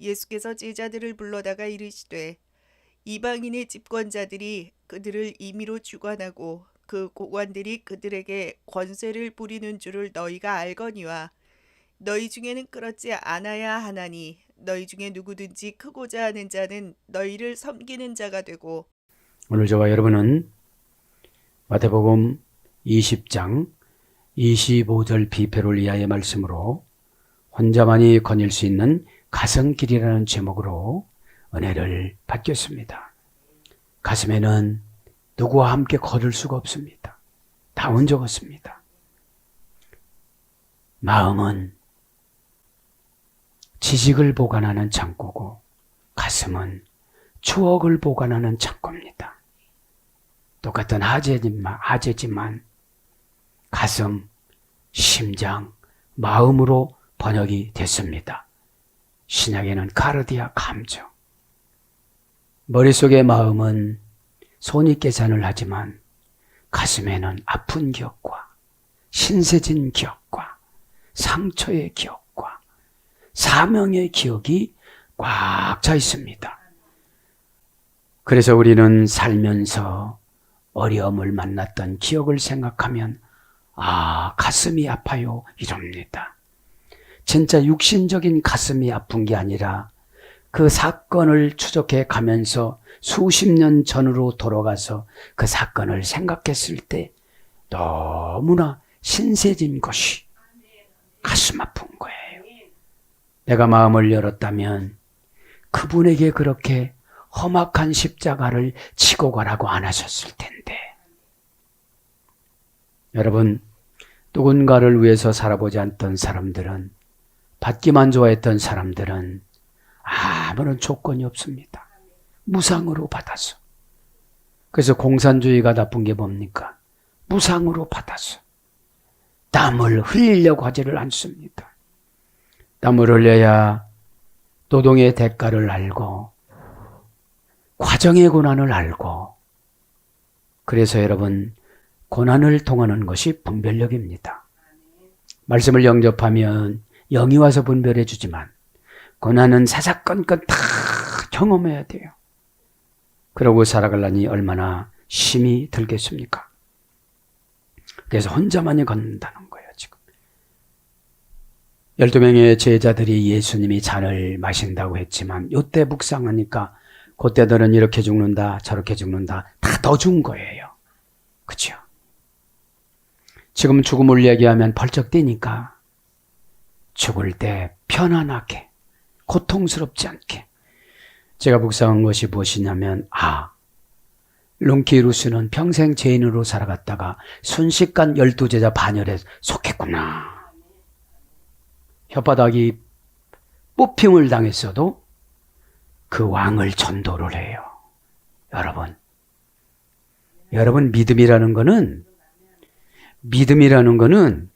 예수께서 제자들을 불러다가 이르시되 이방인의 집권자들이 그들을 임의로 주관하고 그 고관들이 그들에게 권세를 부리는 줄을 너희가 알거니와 너희 중에는 그렇지 않아야 하나니 너희 중에 누구든지 크고자 하는 자는 너희를 섬기는 자가 되고. 오늘 저와 여러분은 마태복음 20장 25절 비페를 이하의 말씀으로 혼자만이 거닐 수 있는 가성길이라는 제목으로 은혜를 받겠습니다. 가슴에는 누구와 함께 걸을 수가 없습니다. 다 혼자 걷습니다. 마음은 지식을 보관하는 창고고 가슴은 추억을 보관하는 창고입니다. 똑같은 하재지만 가슴, 심장, 마음으로 번역이 됐습니다. 신약에는 카르디아, 감정. 머릿속의 마음은 손이 계산을 하지만 가슴에는 아픈 기억과 신세진 기억과 상처의 기억과 사명의 기억이 꽉 차 있습니다. 그래서 우리는 살면서 어려움을 만났던 기억을 생각하면 가슴이 아파요 이럽니다. 진짜 육신적인 가슴이 아픈 게 아니라 그 사건을 추적해 가면서 수십 년 전으로 돌아가서 그 사건을 생각했을 때 너무나 신세진 것이 가슴 아픈 거예요. 내가 마음을 열었다면 그분에게 그렇게 험악한 십자가를 지고 가라고 안 하셨을 텐데. 여러분, 누군가를 위해서 살아보지 않던 사람들은, 받기만 좋아했던 사람들은 아무런 조건이 없습니다. 무상으로 받아서. 그래서 공산주의가 나쁜 게 뭡니까? 무상으로 받아서. 땀을 흘리려고 하지를 않습니다. 땀을 흘려야 노동의 대가를 알고 과정의 고난을 알고, 그래서 여러분, 고난을 통하는 것이 분별력입니다. 말씀을 영접하면 영이 와서 분별해 주지만 고난은 사사건건 다 경험해야 돼요. 그러고 살아가려니 얼마나 힘이 들겠습니까? 그래서 혼자만이 걷는다는 거예요, 지금. 12명의 제자들이 예수님이 잔을 마신다고 했지만 요때 묵상하니까 그때들은 이렇게 죽는다 저렇게 죽는다 다 더 준 거예요. 그렇죠? 지금 죽음을 얘기하면 벌쩍 뛰니까 죽을 때 편안하게 고통스럽지 않게. 제가 묵상한 것이 무엇이냐면 롱키루스는 평생 죄인으로 살아갔다가 순식간 12제자 반열에 속했구나. 혓바닥이 뽑힘을 당했어도 그 왕을 전도를 해요. 여러분 믿음이라는 거는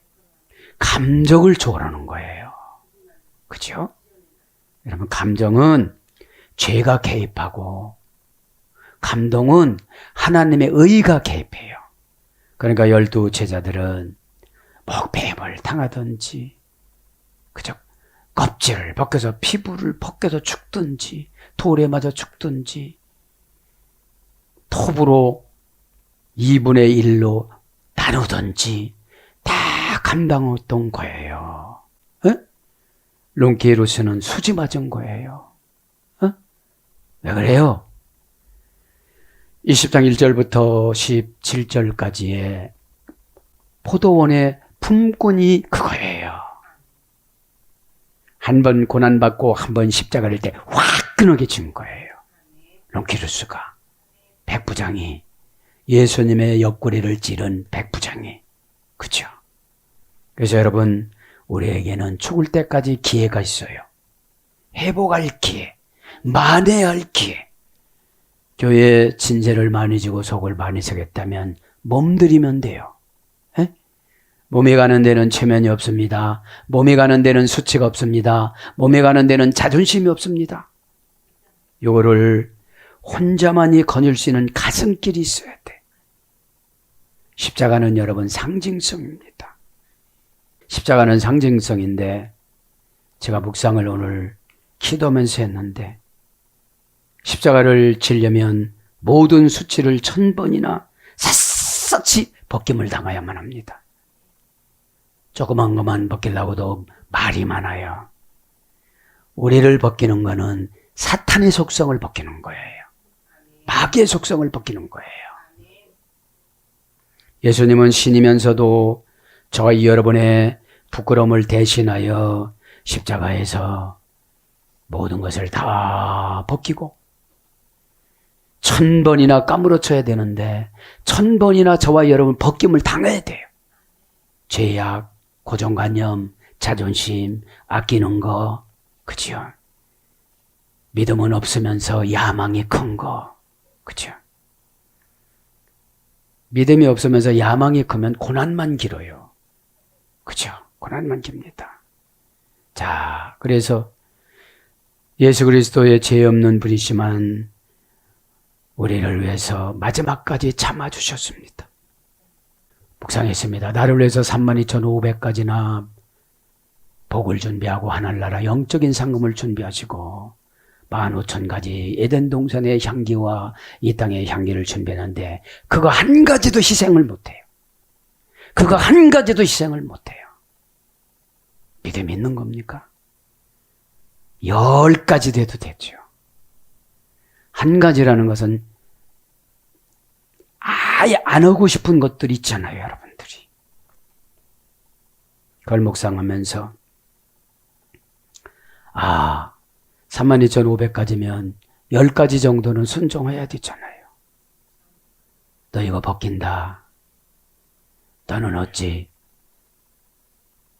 감정을 초월하는 거예요. 그렇죠? 여러분 감정은 죄가 개입하고 감동은 하나님의 의가 개입해요. 그러니까 12제자들은 목배임을 당하든지 그죠? 껍질을 벗겨서 피부를 벗겨서 죽든지 돌에 맞아 죽든지 톱으로 2분의 1로 나누든지 다 감당했던 거예요. 롱키루스는 수지 맞은 거예요. 왜 그래요? 20장 1절부터 17절까지의 포도원의 품꾼이 그거예요. 한 번 고난받고 한 번 십자가를 때 화끈하게 진 거예요. 롱키루스가. 백부장이. 예수님의 옆구리를 찌른 백부장이. 그렇죠? 그래서 여러분 우리에게는 죽을 때까지 기회가 있어요. 회복할 기회, 만회할 기회. 교회에 진세를 많이 지고 속을 많이 썩였다면 몸들이면 돼요. 몸이 가는 데는 체면이 없습니다. 몸이 가는 데는 수치가 없습니다. 몸이 가는 데는 자존심이 없습니다. 요거를 혼자만이 거닐 수 있는 가슴길이 있어야 돼. 십자가는 여러분 상징성입니다. 십자가는 상징성인데 제가 묵상을 오늘 기도하면서 했는데 십자가를 지려면 모든 수치를 1000번이나 샅샅이 벗김을 당해야만 합니다. 조그만 것만 벗기려고도 말이 많아요. 우리를 벗기는 거는 사탄의 속성을 벗기는 거예요. 마귀의 속성을 벗기는 거예요. 예수님은 신이면서도 저와 여러분의 부끄러움을 대신하여 십자가에서 모든 것을 다 벗기고 1000번이나 까무러쳐야 되는데 1000번이나 저와 여러분 벗김을 당해야 돼요. 죄악, 고정관념, 자존심, 아끼는 거, 그죠? 믿음은 없으면서 야망이 큰 거, 그죠? 믿음이 없으면서 야망이 크면 고난만 길어요. 그죠? 고난만 깁니다. 자, 그래서 예수 그리스도의 죄 없는 분이시만 우리를 위해서 마지막까지 참아주셨습니다. 묵상했습니다. 나를 위해서 32,500가지나 복을 준비하고 하늘나라 영적인 상금을 준비하시고 15,000가지 에덴 동산의 향기와 이 땅의 향기를 준비하는데 그거 한 가지도 희생을 못해요. 그거 한 가지도 희생을 못해요. 믿음이 있는 겁니까? 10가지 돼도 되죠. 한 가지라는 것은 아예 안 하고 싶은 것들 있잖아요, 여러분들이. 그걸 묵상하면서 32,500가지면 10가지 정도는 순종해야 되잖아요. 너 이거 벗긴다. 너는 어찌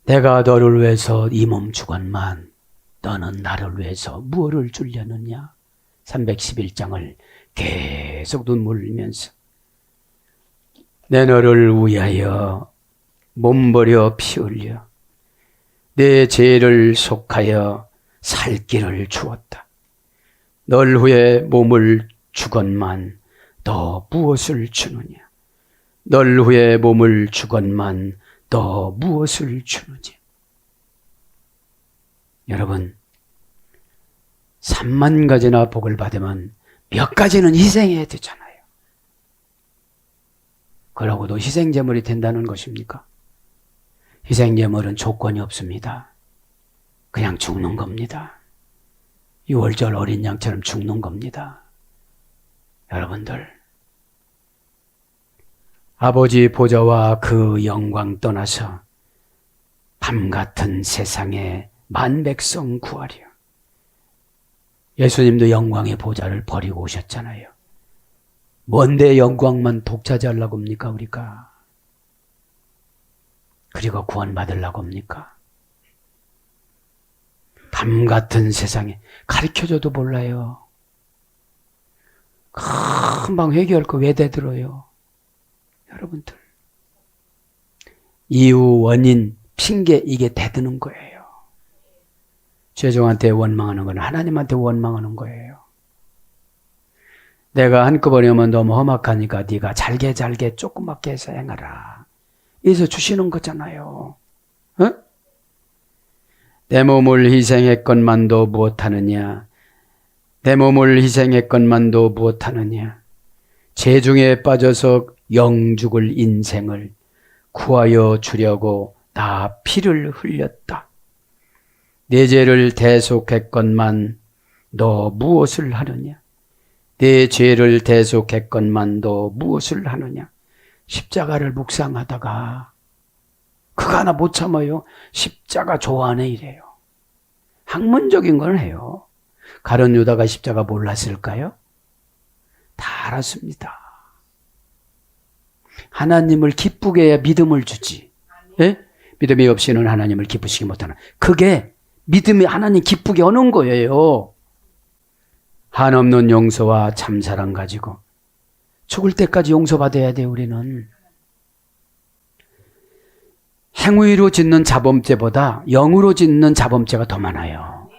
내가 너를 위해서 이 몸 주건만 너는 나를 위해서 무엇을 주려느냐. 311장을 계속 눈물 흘리면서 내 너를 위하여 몸버려 피 흘려 내 죄를 속하여 살 길을 주었다. 널 위해 몸을 주건만 너 무엇을 주느냐. 널 위해 몸을 주건만 너 무엇을 주느냐. 여러분 3만 가지나 복을 받으면 몇 가지는 희생해야 되잖아요. 그러고도 희생제물이 된다는 것입니까? 희생제물은 조건이 없습니다. 그냥 죽는 겁니다. 6월절 어린 양처럼 죽는 겁니다. 여러분들 아버지 보좌와 그 영광 떠나서 밤같은 세상에 만백성 구하려. 예수님도 영광의 보좌를 버리고 오셨잖아요. 뭔데 영광만 독차지하려고 합니까 우리가? 그리고 구원받으려고 합니까? 밤같은 세상에 가르쳐줘도 몰라요. 금방 회개할 거 왜 대들어요? 여러분들 이유, 원인, 핑계 이게 대드는 거예요. 죄종한테 원망하는 건 하나님한테 원망하는 거예요. 내가 한꺼번에 오면 너무 험악하니까 네가 잘게 조그맣게 해서 행하라. 이래서 주시는 거잖아요. 어? 내 몸을 희생했건만도 무엇하느냐. 내 몸을 희생했건만도 무엇하느냐. 죄중에 빠져서 영죽을 인생을 구하여 주려고 나 피를 흘렸다. 내 죄를 대속했건만 너 무엇을 하느냐. 내 죄를 대속했건만 너 무엇을 하느냐. 십자가를 묵상하다가 그거 하나 못 참아요. 십자가 좋아하네 이래요. 학문적인 건 해요. 가룟 유다가 십자가 몰랐을까요? 다 알았습니다. 하나님을 기쁘게 해야 믿음을 주지. 예? 믿음이 없이는 하나님을 기쁘시게 못하는. 그게 믿음이 하나님 기쁘게 하는 거예요. 한없는 용서와 참사랑 가지고 죽을 때까지 용서받아야 돼요. 우리는 행위로 짓는 자범죄보다 영으로 짓는 자범죄가 더 많아요.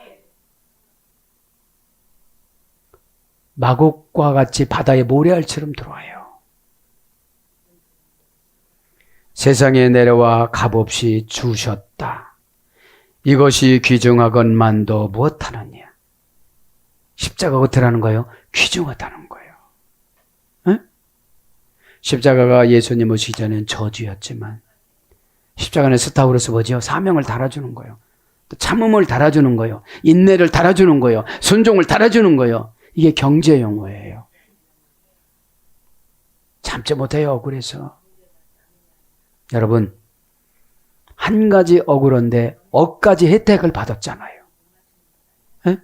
마곡과 같이 바다의 모래알처럼 들어와요. 세상에 내려와 값없이 주셨다. 이것이 귀중하건만도 무엇하느냐. 십자가가 어떻다는 거예요? 귀중하다는 거예요. 에? 십자가가 예수님 오시기 전엔 저주였지만 십자가는 스타우로서 뭐죠? 사명을 달아주는 거예요. 또 참음을 달아주는 거예요. 인내를 달아주는 거예요. 순종을 달아주는 거예요. 이게 경제 용어예요. 참지 못해요, 억울해서. 여러분, 한 가지 억울한데 억가지 혜택을 받았잖아요. 에?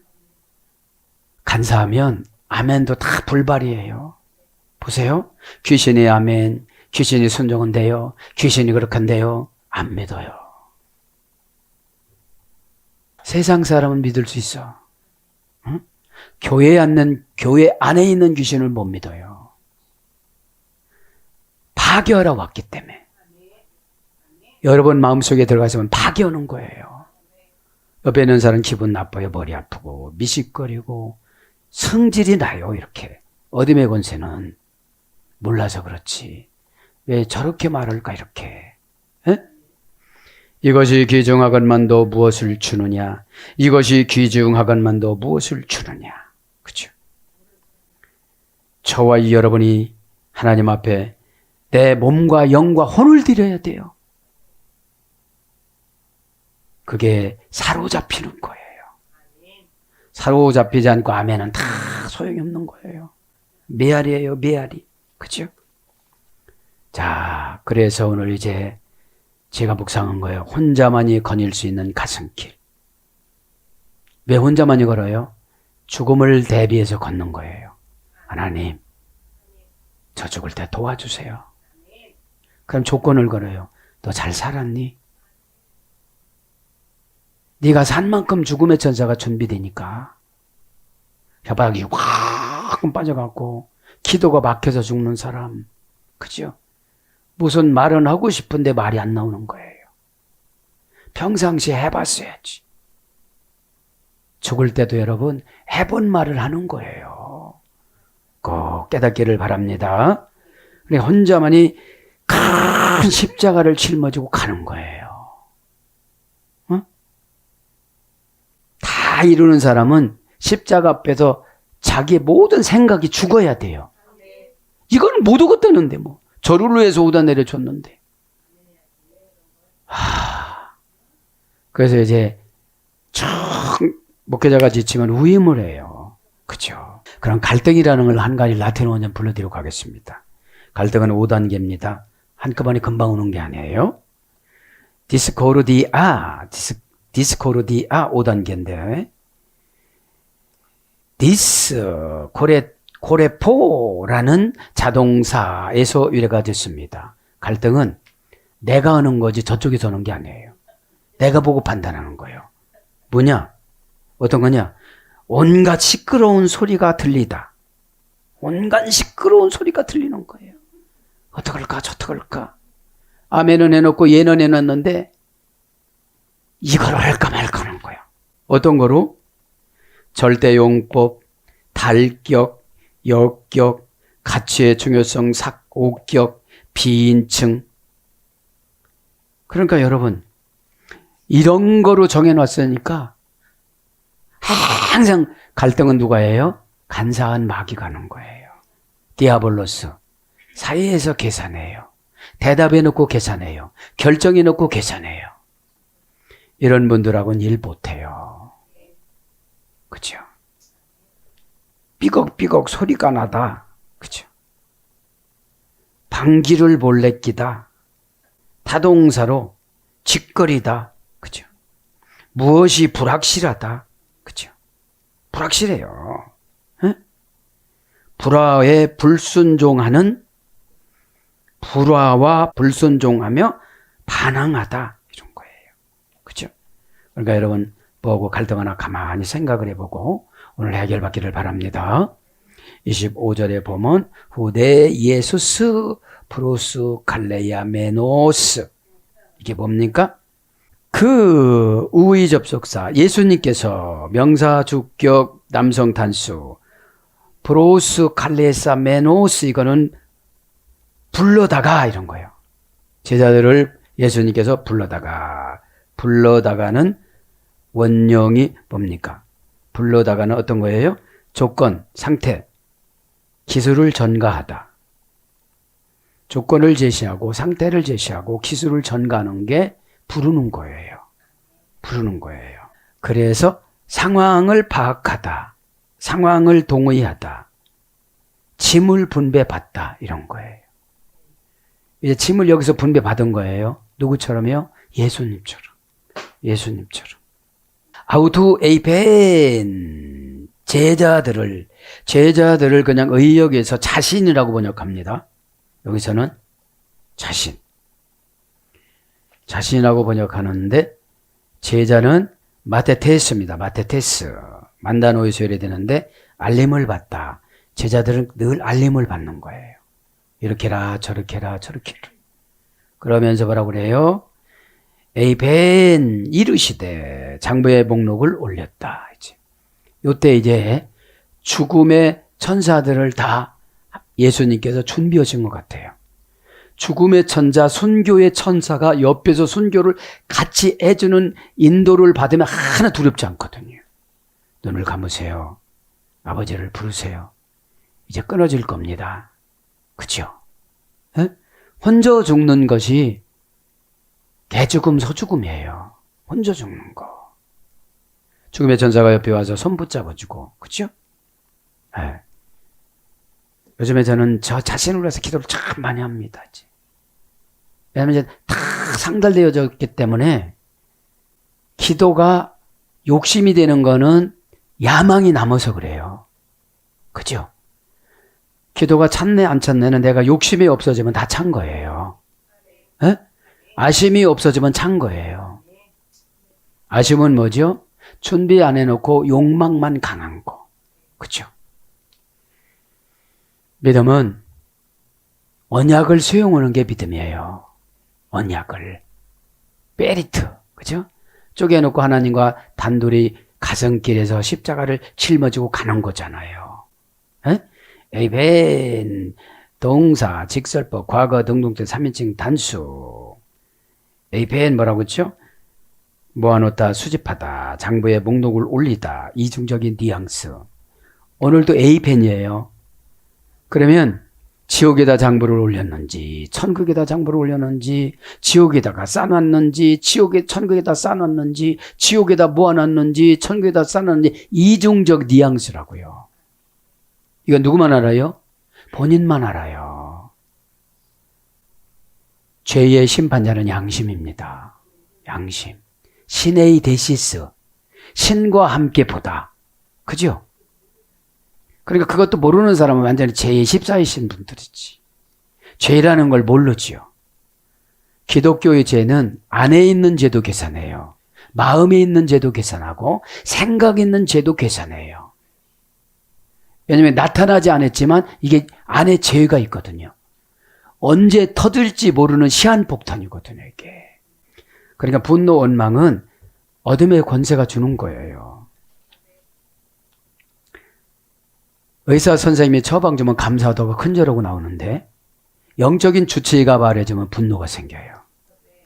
간사하면 아멘도 다 불발이에요. 보세요. 귀신이 아멘, 귀신이 순종한대요. 귀신이 그렇게한대요. 안 믿어요. 세상 사람은 믿을 수 있어. 응? 교회 안에 있는 귀신을 못 믿어요. 파괴하러 왔기 때문에. 여러분 마음속에 들어가서면 파괴하는 거예요. 옆에 있는 사람은 기분 나빠요. 머리 아프고 미식거리고 성질이 나요. 이렇게. 어둠의 권세는 몰라서 그렇지. 왜 저렇게 말할까 이렇게. 에? 이것이 귀중하건만도 무엇을 주느냐. 이것이 귀중하건만도 무엇을 주느냐. 그렇죠? 저와 여러분이 하나님 앞에 내 몸과 영과 혼을 드려야 돼요. 그게 사로잡히는 거예요. 사로잡히지 않고 아멘은 다 소용이 없는 거예요. 메아리예요, 메아리. 그죠? 자, 그래서 오늘 이제 제가 묵상한 거예요. 혼자만이 거닐 수 있는 가슴길. 왜 혼자만이 걸어요? 죽음을 대비해서 걷는 거예요. 하나님, 저 죽을 때 도와주세요. 그럼 조건을 걸어요. 너 잘 살았니? 네가 산 만큼 죽음의 천사가 준비되니까. 혀바닥이 확 빠져갖고 기도가 막혀서 죽는 사람. 그죠? 무슨 말은 하고 싶은데 말이 안 나오는 거예요. 평상시에 해봤어야지. 죽을 때도 여러분 해본 말을 하는 거예요. 꼭 깨닫기를 바랍니다. 혼자만이 큰 십자가를 짊어지고 가는 거예요. 어? 다 이루는 사람은 십자가 앞에서 자기의 모든 생각이 죽어야 돼요. 이건 못 오겠다는데 뭐. 저를 위해서 오다 내려줬는데. 그래서 이제 쭉 목회자가 지치면 우임을 해요. 그죠? 그럼 갈등이라는 걸 한 가지 라틴어 원전 불러드리고 가겠습니다. 갈등은 5단계입니다. 한꺼번에 금방 오는 게 아니에요. 디스코르디아 5단계인데 고레포라는 자동사에서 유래가 됐습니다. 갈등은 내가 하는 거지 저쪽에서 하는 게 아니에요. 내가 보고 판단하는 거예요. 뭐냐? 어떤 거냐? 온갖 시끄러운 소리가 들리다. 온갖 시끄러운 소리가 들리는 거예요. 어떡할까 저떡할까. 아멘은 해놓고 예는 해놨는데 이걸 할까 말까 하는 거예요. 어떤 거로? 절대용법, 달격, 역격, 가치의 중요성, 옥격, 비인칭. 그러니까 여러분 이런 거로 정해놨으니까 항상 갈등은 누가 해요? 간사한 마귀가 하는 거예요. 디아볼로스. 사이에서 계산해요. 대답해놓고 계산해요. 결정해놓고 계산해요. 이런 분들하고는 일 못해요. 그죠? 삐걱삐걱 소리가 나다. 그죠? 방귀를 몰래 끼다. 타동사로 짓거리다. 그죠? 무엇이 불확실하다. 그죠? 불확실해요. 에? 불화에 불순종하는 불화와 불순종하며 반항하다. 이런 거예요. 그죠? 그러니까 여러분 보고 갈등하나 가만히 생각을 해보고 오늘 해결받기를 바랍니다. 25절에 보면 후대 예수스 프로스 칼레야 메노스. 이게 뭡니까? 그 우의 접속사 예수님께서 명사 주격 남성 단수 프로스 칼레사 메노스 이거는 불러다가 이런 거예요. 제자들을 예수님께서 불러다가는 원형이 뭡니까? 불러다가는 어떤 거예요? 조건, 상태, 기술을 전가하다. 조건을 제시하고 상태를 제시하고 기술을 전가하는 게 부르는 거예요. 부르는 거예요. 그래서 상황을 파악하다, 상황을 동의하다, 짐을 분배받다 이런 거예요. 이제 짐을 여기서 분배받은 거예요. 누구처럼요? 예수님처럼. 예수님처럼. 아우투 에이펜 제자들을 그냥 의역에서 자신이라고 번역합니다. 여기서는 자신이라고 번역하는데 제자는 마테테스입니다. 마테테스. 만다노에서 열애되는데 알림을 받다. 제자들은 늘 알림을 받는 거예요. 이렇게 해라 저렇게 해라 저렇게 해라. 그러면서 뭐라고 그래요? 에이벤 이르시되 장부의 목록을 올렸다. 요때 이제 죽음의 천사들을 다 예수님께서 준비하신 것 같아요. 죽음의 천사, 순교의 천사가 옆에서 순교를 같이 해주는 인도를 받으면 하나 두렵지 않거든요. 눈을 감으세요. 아버지를 부르세요. 이제 끊어질 겁니다. 그죠? 에? 혼자 죽는 것이 개죽음, 소죽음이에요. 혼자 죽는 거. 죽음의 천사가 옆에 와서 손 붙잡아주고, 그죠? 에. 요즘에 저는 저 자신을 위해서 기도를 참 많이 합니다. 이제. 왜냐하면 이제 다 상달되어졌기 때문에 기도가 욕심이 되는 거는 야망이 남아서 그래요. 그죠? 기도가 찼네 안 찼네는 내가 욕심이 없어지면 다 찬 거예요. 에? 아심이 없어지면 찬 거예요. 아심은 뭐죠? 준비 안 해놓고 욕망만 강한 거. 그죠? 믿음은 언약을 수용하는 게 믿음이에요. 언약을. 베리트. 그죠? 쪼개놓고 하나님과 단둘이 가성길에서 십자가를 짊어지고 가는 거잖아요. 에? 에이벤, 동사, 직설법, 과거, 등등등 3인칭 단수. 에이벤 뭐라고 했죠? 모아놓다, 수집하다, 장부에 목록을 올리다, 이중적인 뉘앙스. 오늘도 에이벤이에요. 그러면 지옥에다 장부를 올렸는지, 천국에다 장부를 올렸는지, 지옥에다가 싸놨는지, 천국에다 싸놨는지, 지옥에다 모아놨는지, 천국에다 싸놨는지, 이중적 뉘앙스라고요. 이건 누구만 알아요? 본인만 알아요. 죄의 심판자는 양심입니다. 양심. 신의 데시스. 신과 함께 보다. 그죠? 그러니까 그것도 모르는 사람은 완전히 죄의 십사이신 분들이지. 죄라는 걸 모르지요. 기독교의 죄는 안에 있는 죄도 계산해요. 마음에 있는 죄도 계산하고 생각 있는 죄도 계산해요. 왜냐하면 나타나지 않았지만 이게 안에 죄가 있거든요. 언제 터질지 모르는 시한폭탄이거든요, 이게. 그러니까 분노, 원망은 어둠의 권세가 주는 거예요. 의사 선생님이 처방 주면 감사하다고 큰절하고 나오는데 영적인 주치의가 말해주면 분노가 생겨요.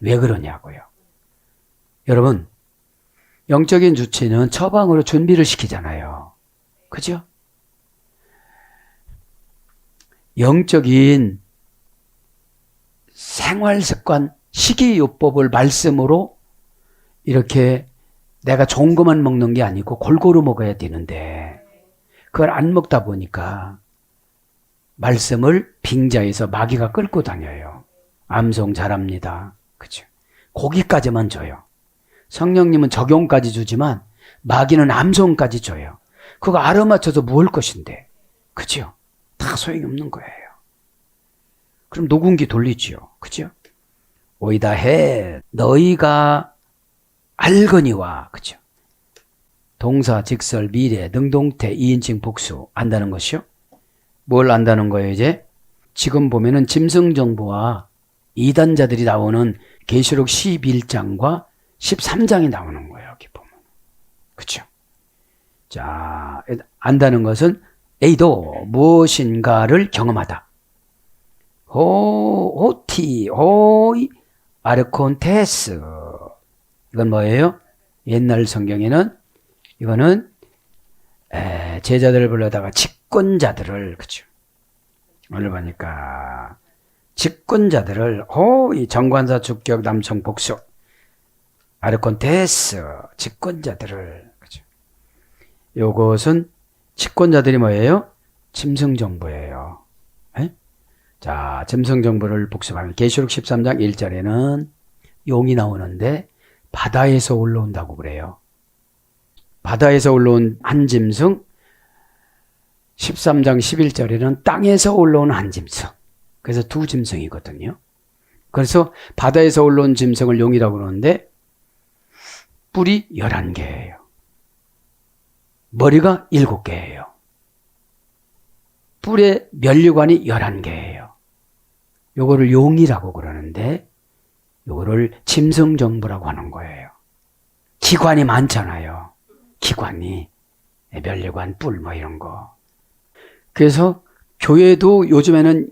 왜 그러냐고요. 여러분, 영적인 주치의는 처방으로 준비를 시키잖아요. 그죠? 영적인 생활습관, 식이요법을 말씀으로 이렇게 내가 좋은 것만 먹는 게 아니고 골고루 먹어야 되는데 그걸 안 먹다 보니까 말씀을 빙자해서 마귀가 끌고 다녀요. 암송 잘합니다. 그죠? 고기까지만 줘요. 성령님은 적용까지 주지만 마귀는 암송까지 줘요. 그거 알아맞혀서 뭐 할 것인데. 그죠? 다 소용이 없는 거예요. 그럼 녹음기 돌리지요. 그죠? 오이다 해 너희가 알거니와. 그죠? 동사, 직설, 미래, 능동태, 2인칭 복수 안다는 것이요. 뭘 안다는 거예요 이제? 지금 보면은 짐승정보와 이단자들이 나오는 계시록 11장과 13장이 나오는 거예요. 여기 보면. 그렇죠? 자, 안다는 것은 에이도 무엇인가를 경험하다. 호티, 호이, 아르콘테스. 이건 뭐예요? 옛날 성경에는 이거는 제자들을 불러다가 직권자들을, 그죠? 오늘 보니까 직권자들을, 이 정관사 주격 남청 복수 아르콘테스 직권자들을, 그죠? 요것은 직권자들이 뭐예요? 짐승정부예요. 자, 짐승정부를 복습하면 계시록 13장 1절에는 용이 나오는데 바다에서 올라온다고 그래요. 바다에서 올라온 한 짐승, 13장 11절에는 땅에서 올라온 한 짐승. 그래서 두 짐승이거든요. 그래서 바다에서 올라온 짐승을 용이라고 그러는데 뿔이 11개예요. 머리가 7개예요. 뿔에 면류관이 11개예요. 요거를 용이라고 그러는데 요거를 짐승정부라고 하는 거예요. 기관이 많잖아요. 기관이 면류관, 뿔 뭐 이런 거. 그래서 교회도 요즘에는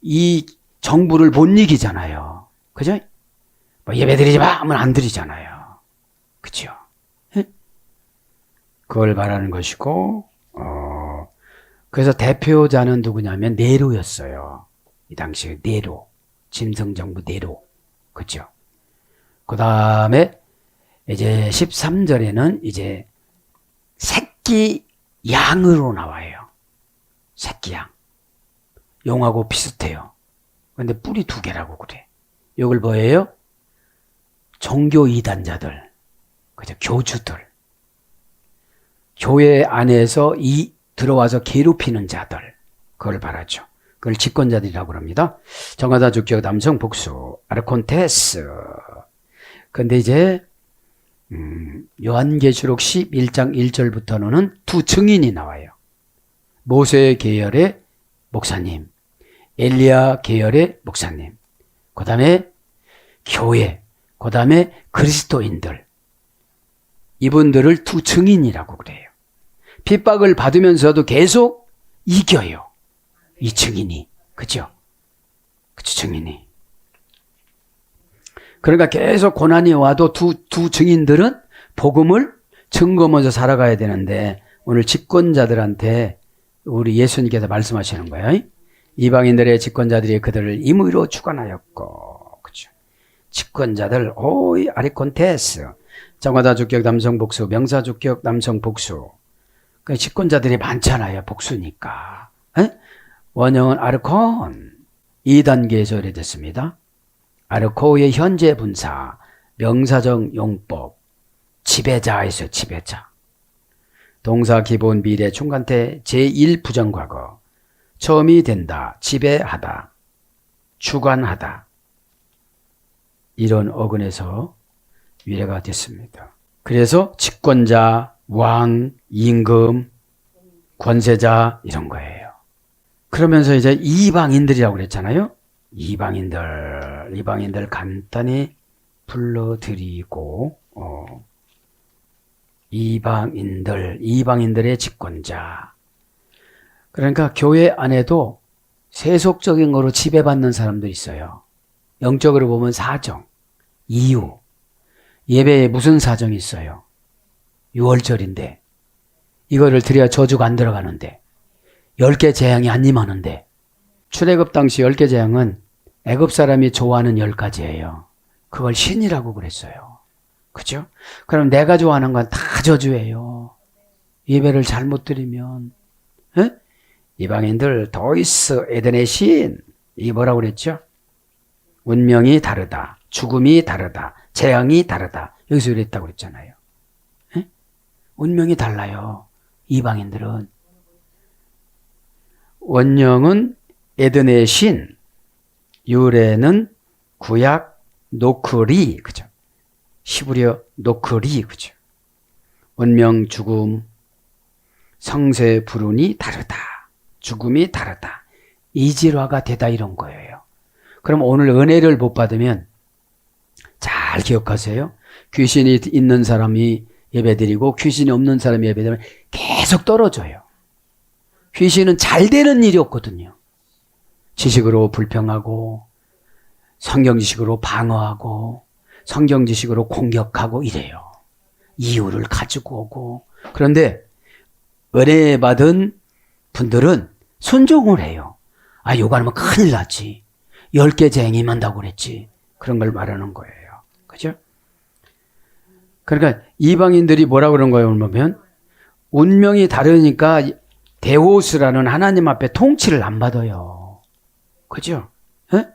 이 정부를 못 이기잖아요. 그죠? 뭐 예배 드리지 마 하면 안 드리잖아요. 그죠? 그걸 말하는 것이고, 그래서 대표자는 누구냐면 네로였어요. 이 당시에 네로, 짐승정부 네로, 그죠? 그 다음에 이제 13절에는 이제 새끼 양으로 나와요. 새끼 양. 용하고 비슷해요. 근데 뿔이 2개라고 그래. 이걸 뭐예요? 종교 이단자들, 그죠? 교주들. 교회 안에서 들어와서 괴롭히는 자들. 그걸 말하죠. 그걸 직권자들이라고 합니다. 정하다 주격 남성 복수 아르콘테스. 근데 이제 요한계시록 11장 1절부터는 두 증인이 나와요. 모세 계열의 목사님, 엘리야 계열의 목사님, 그 다음에 교회, 그 다음에 그리스도인들. 이분들을 두 증인이라고 그래요. 핍박을 받으면서도 계속 이겨요. 이 증인이. 그죠? 그죠, 증인이. 그러니까 계속 고난이 와도 두 증인들은 복음을 증거하면서 살아가야 되는데 오늘 직권자들한테 우리 예수님께서 말씀하시는 거예요. 이방인들의 직권자들이 그들을 임의로 주관하였고, 그죠? 직권자들, 오이 아리콘테스, 정하다 주격 남성 복수, 명사 주격 남성 복수. 그 직권자들이 많잖아요. 복수니까. 원형은 아르콘 2단계에 조례됐습니다. 아르코의 현재 분사, 명사적 용법, 지배자에서 지배자. 동사 기본 미래 중간태 제1부정과거. 처음이 된다, 지배하다, 주관하다. 이런 어근에서 위례가 됐습니다. 그래서 직권자, 왕, 임금, 권세자 이런 거예요. 그러면서 이제 이방인들이라고 그랬잖아요. 이방인들 간단히 불러드리고 이방인들의 직권자. 그러니까 교회 안에도 세속적인 거로 지배받는 사람도 있어요. 영적으로 보면 사정, 이유. 예배에 무슨 사정이 있어요? 6월절인데 이거를 드려야 저주가 안 들어가는데 10개 재앙이 안 임하는데 출애굽 당시 10개 재앙은 애굽 사람이 좋아하는 10가지예요. 그걸 신이라고 그랬어요. 그죠? 그럼 내가 좋아하는 건 다 저주예요. 예배를 잘못 드리면. 에? 이방인들 도이스 에덴의 신. 이게 뭐라고 그랬죠? 운명이 다르다. 죽음이 다르다. 재앙이 다르다. 여기서 그랬다고 그랬잖아요. 에? 운명이 달라요. 이방인들은. 원령은 에덴의 신. 유래는 구약 노크리. 그죠? 히브리어 노크리. 그죠? 운명, 죽음, 성세, 불운이 다르다. 죽음이 다르다. 이질화가 되다 이런 거예요. 그럼 오늘 은혜를 못 받으면 잘 기억하세요. 귀신이 있는 사람이 예배드리고 귀신이 없는 사람이 예배드리면 계속 떨어져요. 귀신은 잘 되는 일이 없거든요. 지식으로 불평하고 성경 지식으로 방어하고 성경 지식으로 공격하고 이래요. 이유를 가지고 오고. 그런데 은혜 받은 분들은 순종을 해요. 아, 요거 하면 큰일 나지. 10개 쟁임한다고 그랬지. 그런 걸 말하는 거예요. 그죠? 그러니까 이방인들이 뭐라 그런 거예요? 보면 운명이 다르니까 데오스라는 하나님 앞에 통치를 안 받아요. 그죠? 에?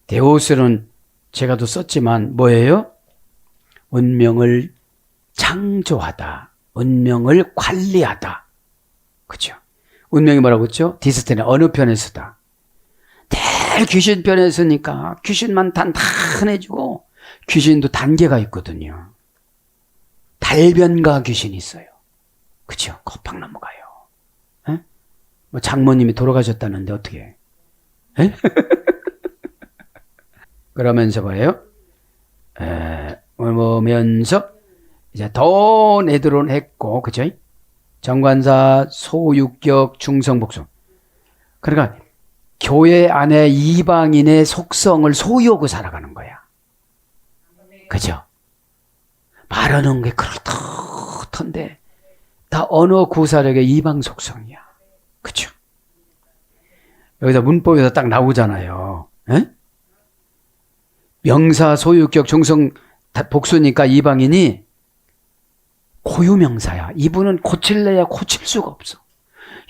데오스는 제가 또 썼지만 뭐예요? 운명을 창조하다. 운명을 관리하다. 그죠? 운명이 뭐라고 했죠? 디스테네 어느 편에 쓰다. 늘 귀신 편에 쓰니까 귀신만 단단해지고 귀신도 단계가 있거든요. 달변가 귀신이 있어요. 그죠? 겁박 넘어가요. 에? 뭐 장모님이 돌아가셨다는데 어떻게 해? 그러면서 뭐예요? 보면서 이제 더 내드론했고, 그죠? 정관사, 소유격, 중성복종. 그러니까 교회 안에 이방인의 속성을 소유하고 살아가는 거야. 그죠? 말하는 게 그렇던데 다 언어 구사력의 이방 속성이야. 그죠? 여기서 문법에서 딱 나오잖아요. 에? 명사, 소유격, 중성 복수니까 이방인이 고유명사야. 이분은 고칠래야 고칠 수가 없어.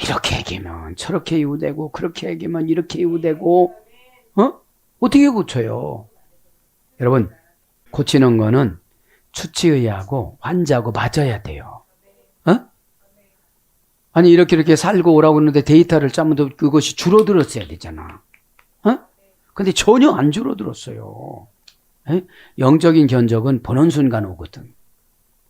이렇게 얘기하면 저렇게 이유되고 그렇게 얘기하면 이렇게 이유되고 어떻게 고쳐요? 여러분 고치는 거는 추치의하고 환자하고 맞아야 돼요. 아니 이렇게 살고 오라고 했는데 데이터를 짜면 그것이 줄어들었어야 되잖아. 근데 전혀 안 줄어들었어요. 영적인 견적은 보는 순간 오거든.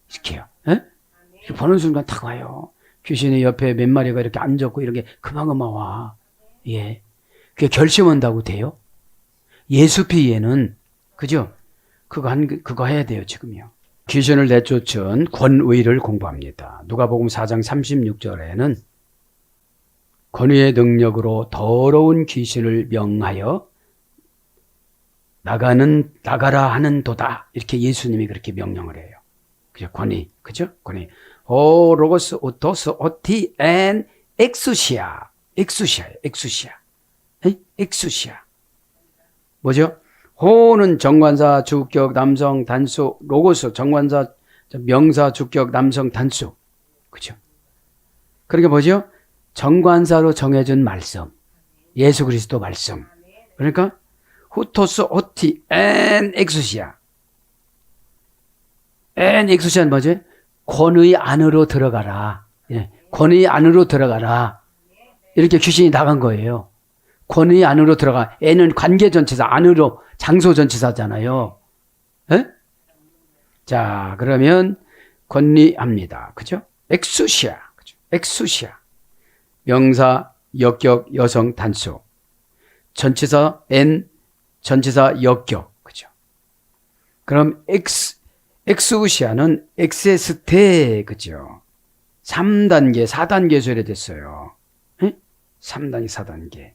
이렇게요. 이렇게 보는 순간 탁 와요. 귀신의 옆에 몇 마리가 이렇게 앉았고 이런 게 그만 와. 예. 그게 결심한다고 돼요? 예수피에는 그죠? 그거 해야 돼요, 지금요. 귀신을 내쫓은 권의를 공부합니다. 누가복음 4장 36절에는 권위의 능력으로 더러운 귀신을 명하여 나가라 하는도다. 이렇게 예수님이 그렇게 명령을 해요. 그죠? 권위. 그죠? 권위. 오, 로고스, 오토스, 오티, 앤, 엑수시아. 엑수시아예요, 엑수시아. 엑수시아. 뭐죠? 호는 정관사, 주격, 남성, 단수, 로고스, 정관사, 명사, 주격, 남성, 단수. 그죠? 그러니까 뭐죠? 정관사로 정해진 말씀. 예수 그리스도 말씀. 그러니까 후토스, 오티, 앤, 엑수시아. 앤, 엑수시아는 뭐죠? 권의 안으로 들어가라. 예, 권의 안으로 들어가라. 이렇게 귀신이 나간 거예요. 권의 안으로 들어가. 애는 관계 전치사, 안으로 장소 전치사잖아요. 에? 자, 그러면 권리합니다. 그죠? 엑수시아. 그죠? 엑수시아. 명사, 역격, 여성, 단수. 전치사, 엔, 전치사, 역격. 그죠? 그럼 엑수시아는 엑세스테. 그죠? 3단계, 4단계 소리됐어요. 3단계, 4단계.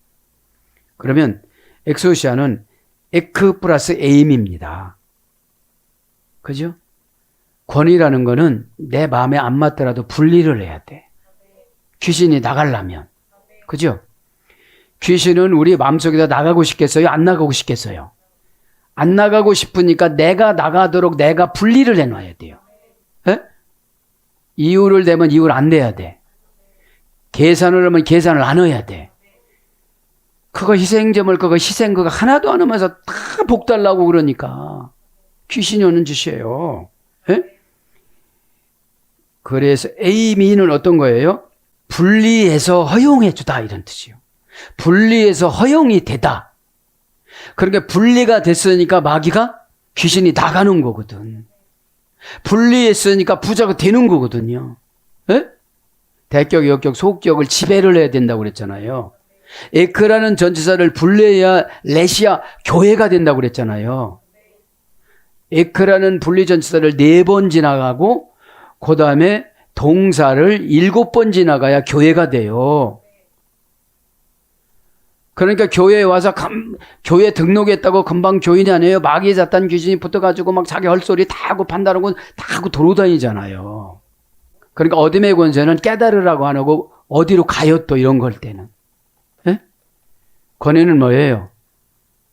그러면 엑소시아는 에크 플러스 에임입니다. 그죠? 권위라는 거는 내 마음에 안 맞더라도 분리를 해야 돼. 귀신이 나가려면. 그죠? 귀신은 우리 마음속에다 나가고 싶겠어요? 안 나가고 싶겠어요? 안 나가고 싶으니까 내가 나가도록 내가 분리를 해놔야 돼요. 에? 이유를 대면 이유를 안 내야 돼. 계산을 하면 계산을 안 해야 돼. 그거 희생점을 그거 희생 그거 하나도 안 하면서 다 복 달라고 그러니까 귀신이 오는 짓이에요. 에? 그래서 에이미는 어떤 거예요? 분리해서 허용해 주다 이런 뜻이에요. 분리해서 허용이 되다. 그러니까 분리가 됐으니까 마귀가 귀신이 나가는 거거든. 분리했으니까 부자가 되는 거거든요. 에? 대격, 역격, 소격을 지배를 해야 된다고 그랬잖아요. 에크라는 전치사를 분리해야 레시아 교회가 된다고 그랬잖아요. 에크라는 분리 전치사를 4번 지나가고 그 다음에 동사를 7번 지나가야 교회가 돼요. 그러니까 교회에 와서 교회 등록했다고 금방 교인이 아니에요. 마귀 사탄 귀신이 붙어가지고 막 자기 헐소리 다 하고 판단하고 다 하고 돌아다니잖아요. 그러니까 어둠의 권세는 깨달으라고 안 하고 어디로 가요 또 이런 걸 때는. 예? 권위는 뭐예요?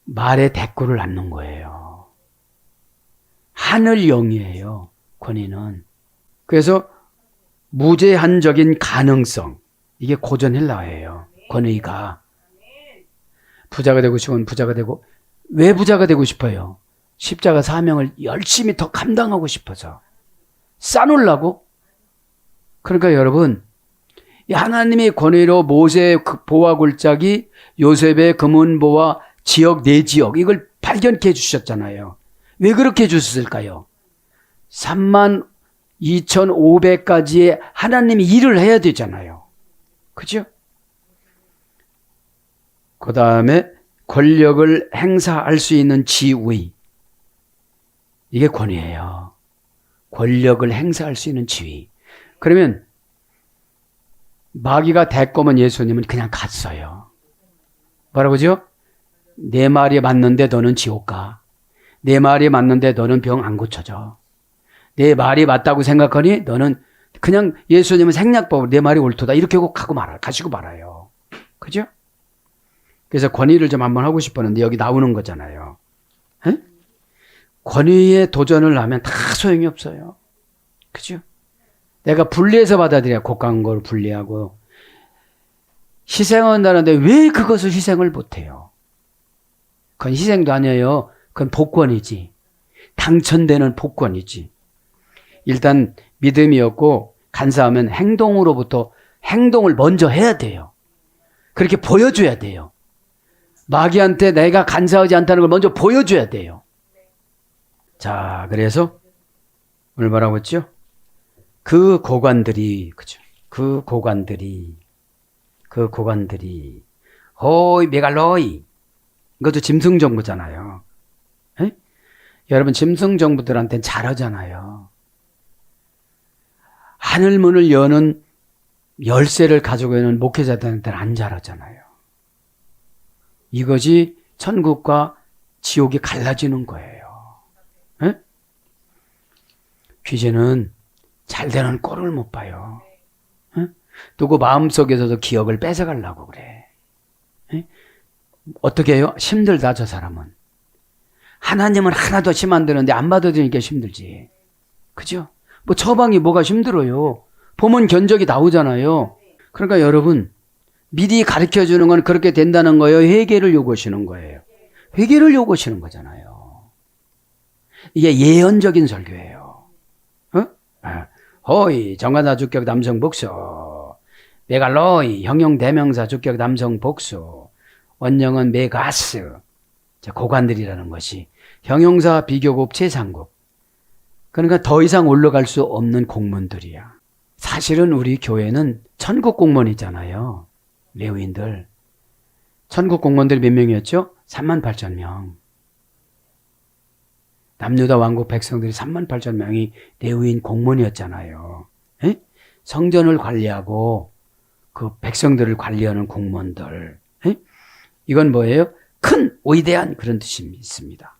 말에 대꾸를 낳는 거예요. 하늘 영이에요. 권위는. 그래서 무제한적인 가능성. 이게 고전 헬라어예요. 권위가. 부자가 되고 싶으면 부자가 되고. 왜 부자가 되고 싶어요? 십자가 사명을 열심히 더 감당하고 싶어서. 싸놓으려고? 그러니까 여러분, 이 하나님의 권위로 모세의 보화 굴짝이 요셉의 금은보화 지역 네 지역 이걸 발견케 해주셨잖아요. 왜 그렇게 해주셨을까요? 32,500가지의 하나님이 일을 해야 되잖아요. 그죠? 그 다음에 권력을 행사할 수 있는 지위. 이게 권위예요. 권력을 행사할 수 있는 지위. 그러면 마귀가 대꼬면 예수님은 그냥 갔어요. 뭐라고죠? 내 말이 맞는데 너는 지옥 가. 내 말이 맞는데 너는 병 안 고쳐져. 내 말이 맞다고 생각하니 너는 그냥 예수님은 생략법으로 내 말이 옳도다 이렇게 하고 가시고 말아요. 그죠? 그래서 권위를 좀 한번 하고 싶었는데 여기 나오는 거잖아요. 에? 권위에 도전을 하면 다 소용이 없어요. 그죠? 내가 분리해서 받아들여야 고가한 걸 분리하고 희생한다는데 왜 그것을 희생을 못해요? 그건 희생도 아니에요. 그건 복권이지. 당첨되는 복권이지. 일단 믿음이 없고 간사하면 행동으로부터 행동을 먼저 해야 돼요. 그렇게 보여줘야 돼요. 마귀한테 내가 간사하지 않다는 걸 먼저 보여줘야 돼요. 자, 그래서 오늘 뭐라고 했죠? 그 고관들이, 그죠? 그 고관들이, 호이, 메갈로이. 이것도 짐승정부잖아요. 에? 여러분, 짐승정부들한테는 잘하잖아요. 하늘문을 여는 열쇠를 가지고 있는 목회자들한테는 안 잘하잖아요. 이것이 천국과 지옥이 갈라지는 거예요. 에? 귀신은 잘 되는 꼴을 못 봐요. 에? 누구 마음속에서도 기억을 뺏어가려고 그래. 에? 어떻게 해요? 힘들다 저 사람은. 하나님은 하나도 힘 안 드는데 안 받아들이니까 힘들지. 그죠? 뭐 처방이 뭐가 힘들어요. 보면 견적이 나오잖아요. 그러니까 여러분 미리 가르쳐주는 건 그렇게 된다는 거예요. 회개를 요구하시는 거예요. 회개를 요구하시는 거잖아요. 이게 예언적인 설교예요. 어? 호이 정관사 주격 남성 복수, 메갈로이 형용대명사 주격 남성 복수, 원형은 메가스, 고관들이라는 것이 형용사 비교급 최상급. 그러니까 더 이상 올라갈 수 없는 공무원들이야. 사실은 우리 교회는 천국 공무원이잖아요. 레위인들. 천국 공무원들이 몇 명이었죠? 38,000명. 남유다 왕국 백성들이 38,000명이 레위인 공무원이었잖아요. 에? 성전을 관리하고 그 백성들을 관리하는 공무원들. 에? 이건 뭐예요? 큰 위대한 그런 뜻이 있습니다.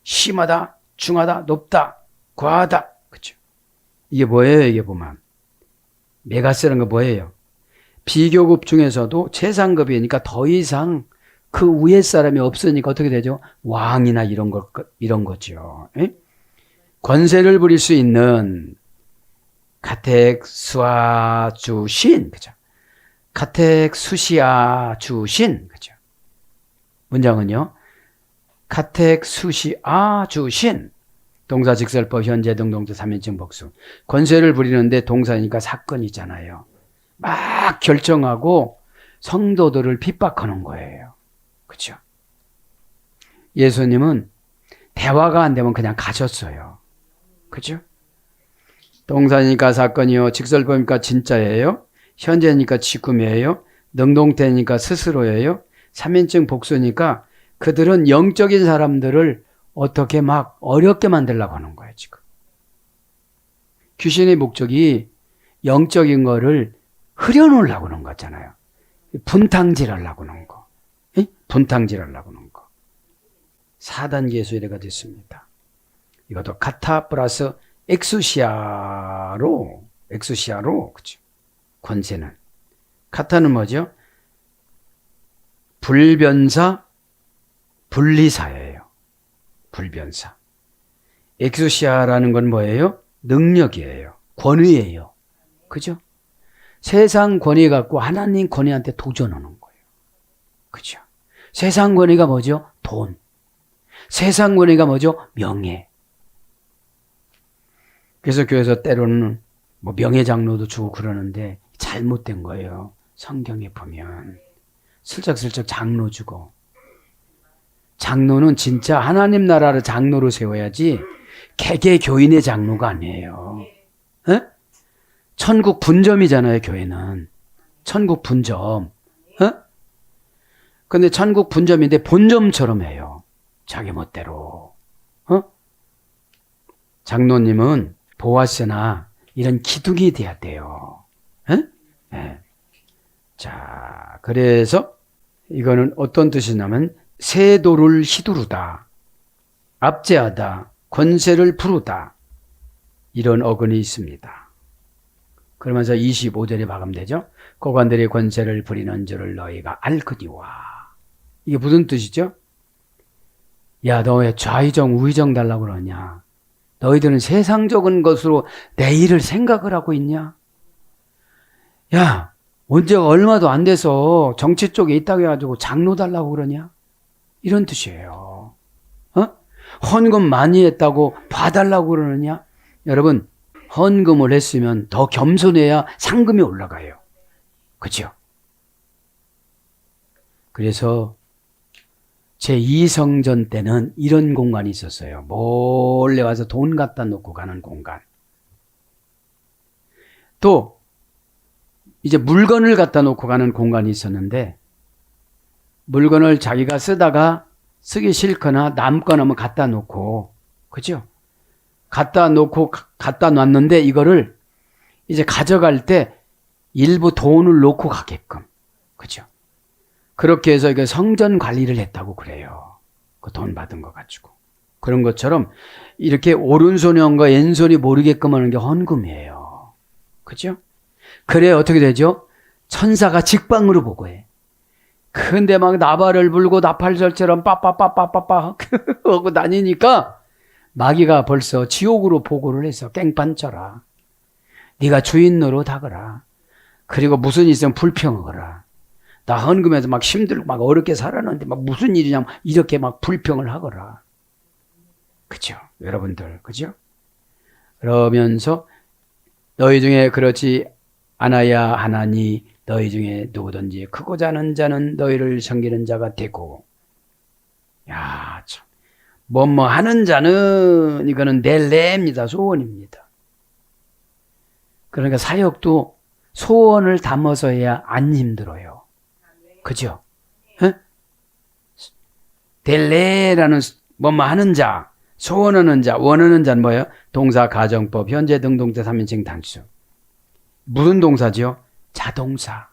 심하다, 중하다, 높다, 과하다. 그렇죠? 이게 뭐예요? 이게 보면 메가스라는 거 뭐예요? 비교급 중에서도 최상급이니까 더 이상 그 위에 사람이 없으니까 어떻게 되죠? 왕이나 이런 거죠. 에? 권세를 부릴 수 있는 가택수아 주신, 그죠? 가택수시아 주신, 그죠? 문장은요. 가택수시아 주신. 동사 직설법 현재 등동사 3인칭 복수. 권세를 부리는데 동사니까 사건이잖아요. 막 결정하고 성도들을 핍박하는 거예요. 그렇죠? 예수님은 대화가 안 되면 그냥 가셨어요. 그렇죠? 동사니까 사건이요. 직설법이니까 진짜예요. 현재니까 지금이에요. 능동태니까 스스로예요. 3인칭 복수니까 그들은 영적인 사람들을 어떻게 막 어렵게 만들려고 하는 거예요, 지금. 귀신의 목적이 영적인 거를 흐려놓으려고 하는 거잖아요. 분탕질하려고 하는 거. 분탕질하려고 하는 거. 4단계 수혜가 됐습니다. 이것도 카타 플러스 엑수시아로 엑수시아로. 그죠? 권세는. 카타는 뭐죠? 불변사, 분리사예요. 불변사. 엑수시아라는 건 뭐예요? 능력이에요. 권위예요. 그죠? 세상 권위 갖고 하나님 권위한테 도전하는 거예요. 그죠? 세상 권위가 뭐죠? 돈. 세상 권위가 뭐죠? 명예. 그래서 교회에서 때로는 뭐 명예장로도 주고 그러는데 잘못된 거예요. 성경에 보면 슬쩍슬쩍 장로 주고. 장로는 진짜 하나님 나라를 장로로 세워야지 개개 교인의 장로가 아니에요. 에? 천국 분점이잖아요, 교회는. 천국 분점. 근데 천국 분점인데 본점처럼 해요. 자기 멋대로. 장로님은 보아스나 이런 기둥이 돼야 돼요. 네. 자, 그래서 이거는 어떤 뜻이냐면 세도를 휘두르다, 압제하다, 권세를 부르다, 이런 어근이 있습니다. 그러면서 25절이 마감되죠. 고관들이 권세를 부리는 줄을 너희가 알거니와. 이게 무슨 뜻이죠? 야, 너 왜 좌의정 우의정 달라고 그러냐? 너희들은 세상적인 것으로 내일을 생각을 하고 있냐? 야, 언제 얼마도 안 돼서 정치 쪽에 있다고 해가지고 장로 달라고 그러냐? 이런 뜻이에요. 헌금 많이 했다고 봐달라고 그러느냐? 여러분, 헌금을 했으면 더 겸손해야 상금이 올라가요. 그렇죠? 그래서 제2성전 때는 이런 공간이 있었어요. 몰래 와서 돈 갖다 놓고 가는 공간. 또 이제 물건을 갖다 놓고 가는 공간이 있었는데, 물건을 자기가 쓰다가 쓰기 싫거나 남거나 하면 갖다 놓고, 그죠? 갖다 놓고 갖다 놨는데 이거를 이제 가져갈 때 일부 돈을 놓고 가게끔, 그죠? 그렇게 해서 이게 성전 관리를 했다고 그래요. 그 돈 받은 거 가지고. 그런 것처럼 이렇게 오른손이 한 거 왼손이 모르게끔 하는 게 헌금이에요. 그죠? 그래 어떻게 되죠? 천사가 직방으로 보고해. 근데 막 나발을 불고 나팔절처럼 빠빠빠빠빠빠 하고 다니니까 마귀가 벌써 지옥으로 보고를 해서 깽판 쳐라. 네가 주인 노릇하거라. 그리고 무슨 일 있으면 불평하거라. 나 헌금해서 막 힘들고 막 어렵게 살았는데 막 무슨 일이냐 이렇게 막 불평을 하거라. 그죠? 여러분들, 그죠? 그러면서 너희 중에 그렇지 않아야 하나니 너희 중에 누구든지 크고 작은 자는 너희를 섬기는 자가 되고. 야, 참. 뭐뭐 하는 자는 이거는 낼래입니다. 소원입니다. 그러니까 사역도 소원을 담아서 해야 안 힘들어요. 그죠? 델레라는 뭐뭐 하는 자, 소원하는 자, 원하는 자는 뭐예요? 동사, 가정법, 현재 등동태 3인칭 단수. 무슨 동사죠? 자동사.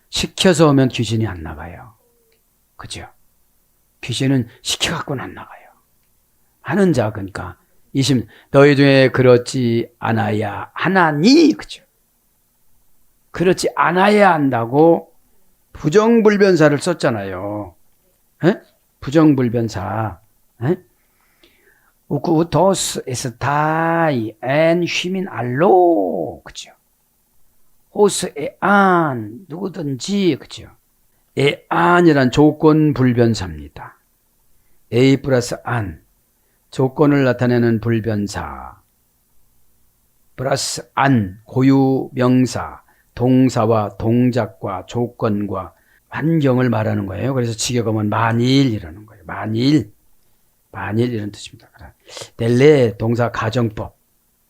시켜서 오면 귀신이 안 나가요. 그죠? 귀신은 시켜갖고는 안 나가요. 하는 자, 그러니까 너희 중에 그렇지 않아야 하나니, 그죠? 그렇지 않아야 한다고 부정불변사를 썼잖아요. 에? 부정불변사. 우쿠 도스 에스타이 엔 휘민 알로. 그죠? 호스 에안 누구든지. 그죠? 에안이란 조건 불변사입니다. A 플러스 안 조건을 나타내는 불변사 플러스 안 고유 명사 동사와 동작과 조건과 환경을 말하는 거예요. 그래서 직역하면 만일 이라는 거예요. 만일 이런 뜻입니다. 델레 동사 가정법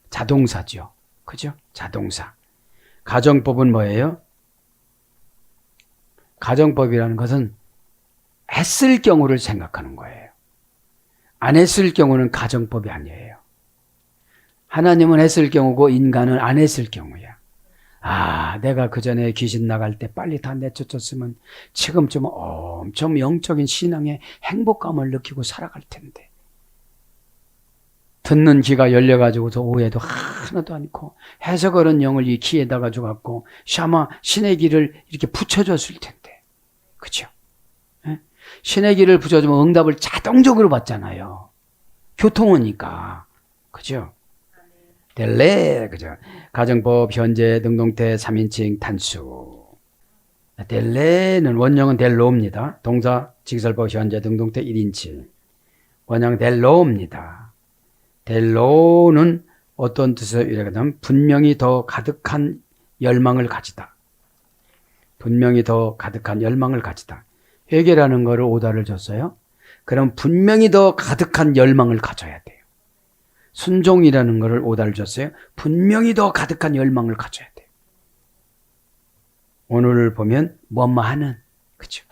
자동사죠. 그죠? 자동사. 가정법은 뭐예요? 가정법이라는 것은 했을 경우를 생각하는 거예요. 안 했을 경우는 가정법이 아니에요. 하나님은 했을 경우고 인간은 안 했을 경우야. 아, 내가 그 전에 귀신 나갈 때 빨리 다 내쫓았으면 지금쯤 엄청 영적인 신앙의 행복감을 느끼고 살아갈 텐데. 듣는 귀가 열려가지고서 오해도 하나도 않고 해석하는 영을 이 귀에다가 줘갖고 샤마 신의 길을 이렇게 붙여줬을 텐데, 그죠? 예? 신의 길을 붙여주면 응답을 자동적으로 받잖아요. 교통이니까, 그죠? 델레, 그죠? 가정법, 현재, 능동태, 3인칭, 단수. 델레는 원형은 델로입니다. 동사, 직설법, 현재, 능동태, 1인칭. 원형 델로입니다. 델로는 어떤 뜻을 이라면 분명히 더 가득한 열망을 가지다. 분명히 더 가득한 열망을 가지다. 회개라는 거를 오다를 줬어요. 그럼 분명히 더 가득한 열망을 가져야 돼요. 순종이라는 거를 오다를 줬어요. 분명히 더 가득한 열망을 가져야 돼요. 오늘 보면 뭐뭐하는, 그죠?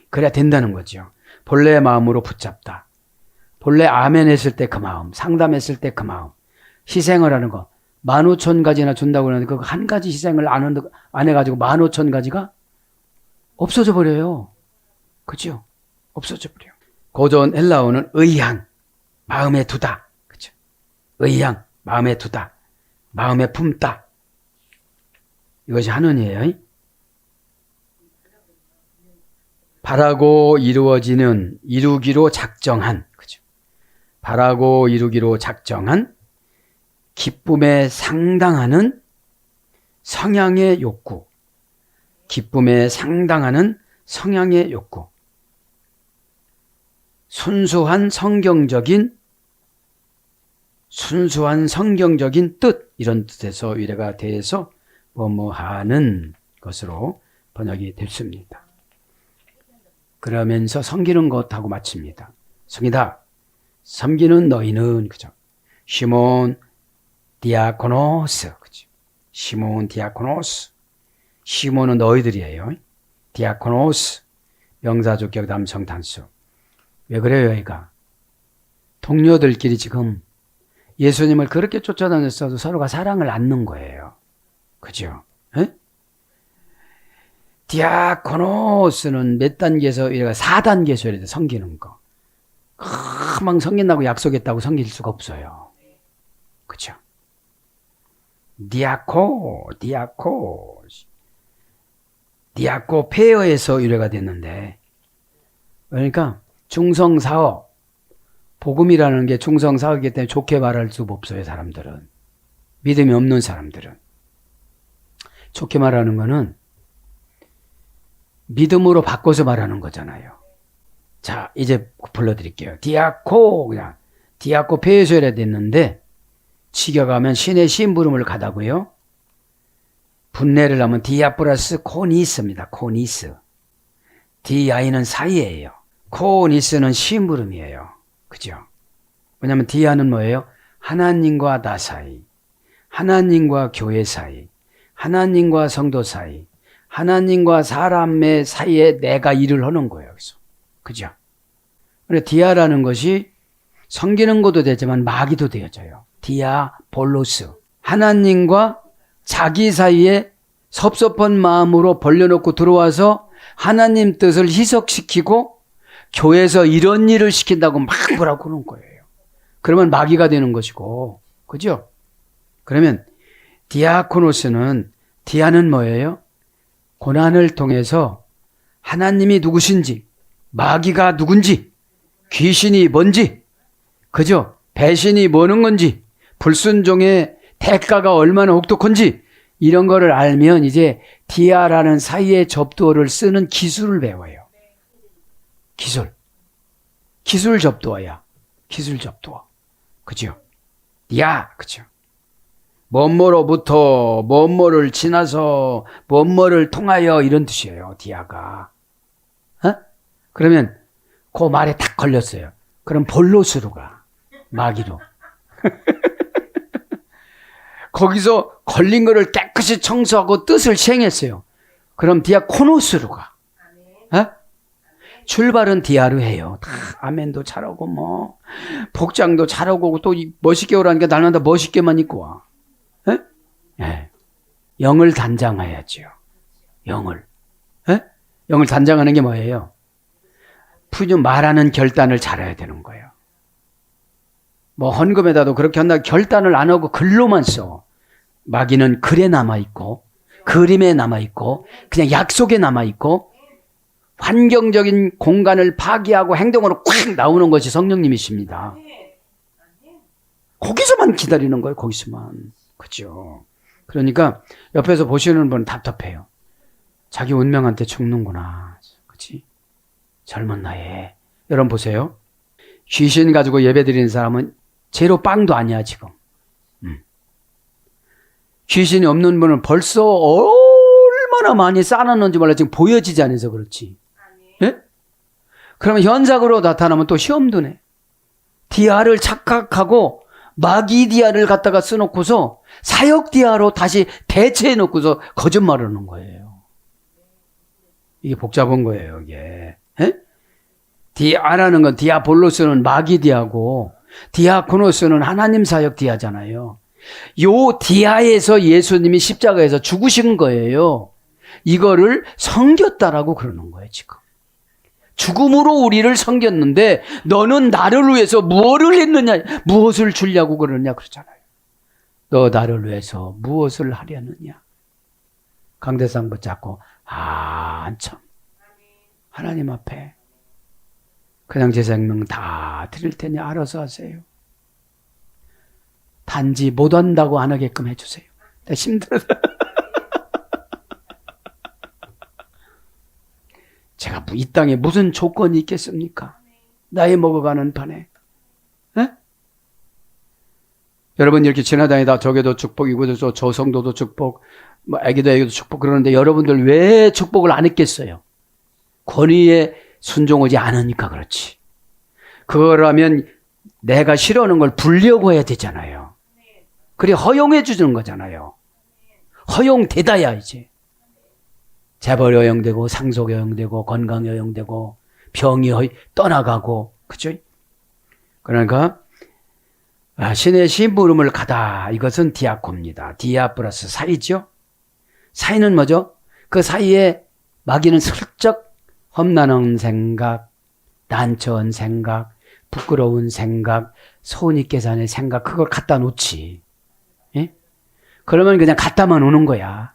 그래야 된다는 거죠. 본래의 마음으로 붙잡다. 본래 아멘 했을 때 그 마음, 상담했을 때 그 마음, 희생을 하는 거. 15,000가지나 준다고 그러는데 그 한 가지 희생을 안 해가지고 15,000가지가 없어져 버려요. 그죠? 없어져 버려요. 고전 헬라어는 의향, 마음에 두다. 그죠? 의향, 마음에 두다. 마음에 품다. 이것이 한원이에요. 바라고 이루어지는, 이루기로 작정한, 그죠? 바라고 이루기로 작정한 기쁨에 상당하는 성향의 욕구. 기쁨에 상당하는 성향의 욕구. 순수한 성경적인 뜻, 이런 뜻에서 위례가 돼서 뭐뭐하는 것으로 번역이 됐습니다. 그러면서 섬기는 것하고 마칩니다. 성이다. 섬기는 너희는, 그죠? 시몬 디아코노스, 그죠? 시몬 디아코노스. 시몬은 너희들이에요. 디아코노스. 명사주격 남성 단수. 왜 그래요, 얘가? 동료들끼리 지금 예수님을 그렇게 쫓아다녔어도 서로가 사랑을 나눈 거예요. 그죠? 에? 디아코노스는 몇 단계에서 4단계에서 이렇게 섬기는 거. 막 섬긴다고 약속했다고 섬길 수가 없어요. 그죠? 디아코 페어에서 유래가 됐는데, 그러니까 중성사업, 복음이라는 게 중성사업이기 때문에 좋게 말할 수가 없어요, 사람들은. 믿음이 없는 사람들은. 좋게 말하는 거는 믿음으로 바꿔서 말하는 거잖아요. 자, 이제 불러드릴게요. 디아코 페에서 해야 됐는데, 치겨가면 신의 심부름을 가다고요. 분내를 하면 디아 플러스 코니스입니다. 코니스. 디아이는 사이예요. 코니스는 심부름이에요. 그죠? 왜냐하면 디아는 뭐예요? 하나님과 나 사이, 하나님과 교회 사이, 하나님과 성도 사이, 하나님과 사람의 사이에 내가 일을 하는 거예요. 여기서. 그죠? 그래, 디아라는 것이 섬기는 것도 되지만 마귀도 되어져요. 디아볼로스. 하나님과 자기 사이에 섭섭한 마음으로 벌려놓고 들어와서 하나님 뜻을 희석시키고 교회에서 이런 일을 시킨다고 막 뭐라고 그러는 거예요. 그러면 마귀가 되는 것이고, 그죠? 그러면 디아코노스는, 디아는 뭐예요? 고난을 통해서 하나님이 누구신지, 마귀가 누군지, 귀신이 뭔지, 그죠? 배신이 뭐는 건지, 불순종의 대가가 얼마나 혹독한지, 이런 거를 알면 이제 디아라는 사이의 접두어를 쓰는 기술을 배워요. 기술 접두어야. 기술 접두어. 그죠? 디아, 그죠? 뭐뭐로부터, 뭐뭐를 지나서, 뭐뭐를 통하여, 이런 뜻이에요, 디아가. 그러면 그 말에 딱 걸렸어요. 그럼 볼로스로 가. 마귀로. 거기서 걸린 거를 깨끗이 청소하고 뜻을 시행했어요. 그럼 디아코노스로 가. 출발은 디아로 해요. 다 아멘도 잘하고 뭐 복장도 잘하고 또 멋있게 오라니까 날마다 멋있게만 입고 와. 네. 영을 단장해야죠. 영을. 영을 단장하는 게 뭐예요? 말하는 결단을 잘해야 되는 거예요. 뭐 헌금에다도 그렇게 한다 결단을 안 하고 글로만 써. 마귀는 글에 남아있고 그림에 남아있고 그냥 약속에 남아있고 환경적인 공간을 파괴하고 행동으로 꽉 나오는 것이 성령님이십니다. 거기서만 기다리는 거예요. 거기서만. 그죠? 그러니까 옆에서 보시는 분은 답답해요. 자기 운명한테 죽는구나. 그치? 젊은 나이에. 여러분 보세요. 귀신 가지고 예배 드리는 사람은 제로 빵도 아니야 지금. 귀신이 없는 분은 벌써 얼마나 많이 쌓아놨는지 몰라. 지금 보여지지 않아서 그렇지. 예? 그러면 현상으로 나타나면 또 시험 드네. 디아를 착각하고 마귀 디아를 갖다가 써놓고서 사역 디아로 다시 대체해 놓고서 거짓말을 하는 거예요. 이게 복잡한 거예요, 이게. 예? 디아라는 건 디아볼로스는 마귀 디아고 디아코노스는 하나님 사역 디아잖아요. 요 디아에서 예수님이 십자가에서 죽으신 거예요. 이거를 섬겼다라고 그러는 거예요, 지금. 죽음으로 우리를 섬겼는데 너는 나를 위해서 무엇을 했느냐, 무엇을 주려고 그러느냐 그러잖아요. 너 나를 위해서 무엇을 하려느냐. 강대상 붙잡고 한참 하나님 앞에 그냥 제 생명 다 드릴 테니 알아서 하세요. 단지 못한다고 안 하게끔 해주세요. 나 힘들어서. 제가 이 땅에 무슨 조건이 있겠습니까? 나이 먹어가는 판에. 에? 여러분 이렇게 지나다니다 저게도 축복이고 저 성도도 축복, 뭐 애기도 축복 그러는데 여러분들 왜 축복을 안 했겠어요? 권위에 순종하지 않으니까 그렇지. 그거라면 내가 싫어하는 걸 불려고 해야 되잖아요. 그래 허용해 주는 거잖아요. 허용되다야 이제. 재벌 허용되고 상속 허용되고 건강 허용되고 병이 떠나가고 그죠? 그러니까 신의 심부름을 가다 이것은 디아코입니다. 디아 플러스 사이죠. 사이는 뭐죠? 그 사이에 마귀는 슬쩍 험난한 생각, 난처한 생각, 부끄러운 생각, 손익계산의 생각 그걸 갖다 놓지. 예? 그러면 그냥 갖다만 오는 거야.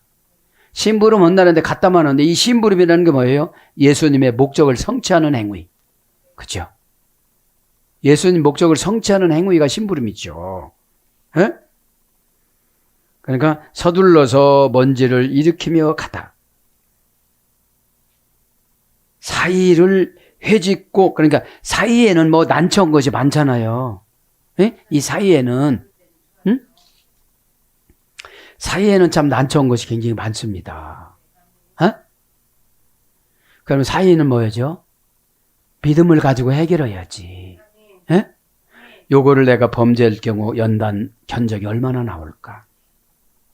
심부름 온다는데 갖다만 오는데 이 심부름이라는 게 뭐예요? 예수님의 목적을 성취하는 행위. 그죠? 예수님 목적을 성취하는 행위가 심부름이죠. 예? 그러니까 서둘러서 먼지를 일으키며 가다. 사이를 회짓고 그러니까 사이에는 뭐 난처한 것이 많잖아요. 예? 이 사이에는 사이에는 참 난처한 것이 굉장히 많습니다. 어? 그러면 사이에는 뭐죠? 믿음을 가지고 해결해야지. 예? 요거를 내가 범죄할 경우 연단 견적이 얼마나 나올까?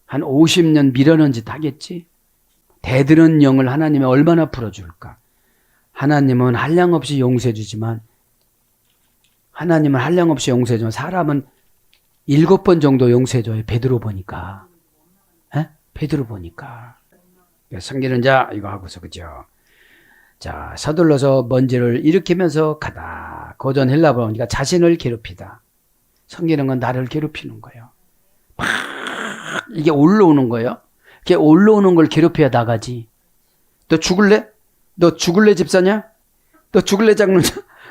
한 50년 미련한 짓 하겠지? 대들은 영을 하나님이 얼마나 풀어줄까? 하나님은 한량없이 용서해 주지만 하나님은 한량없이 용서해 주면 사람은 7번 정도 용서해 줘요. 베드로 보니까. 에? 베드로 보니까. 섬기는 자 이거 하고서 그죠? 자, 서둘러서 먼지를 일으키면서 가다. 고전 헬라어로 보니까 자신을 괴롭히다. 섬기는 건 나를 괴롭히는 거예요. 막 이게 올라오는 거예요. 이게 올라오는 걸 괴롭혀야 나가지. 너 죽을래? 너 죽을래 집사냐? 너 죽을래 장로냐?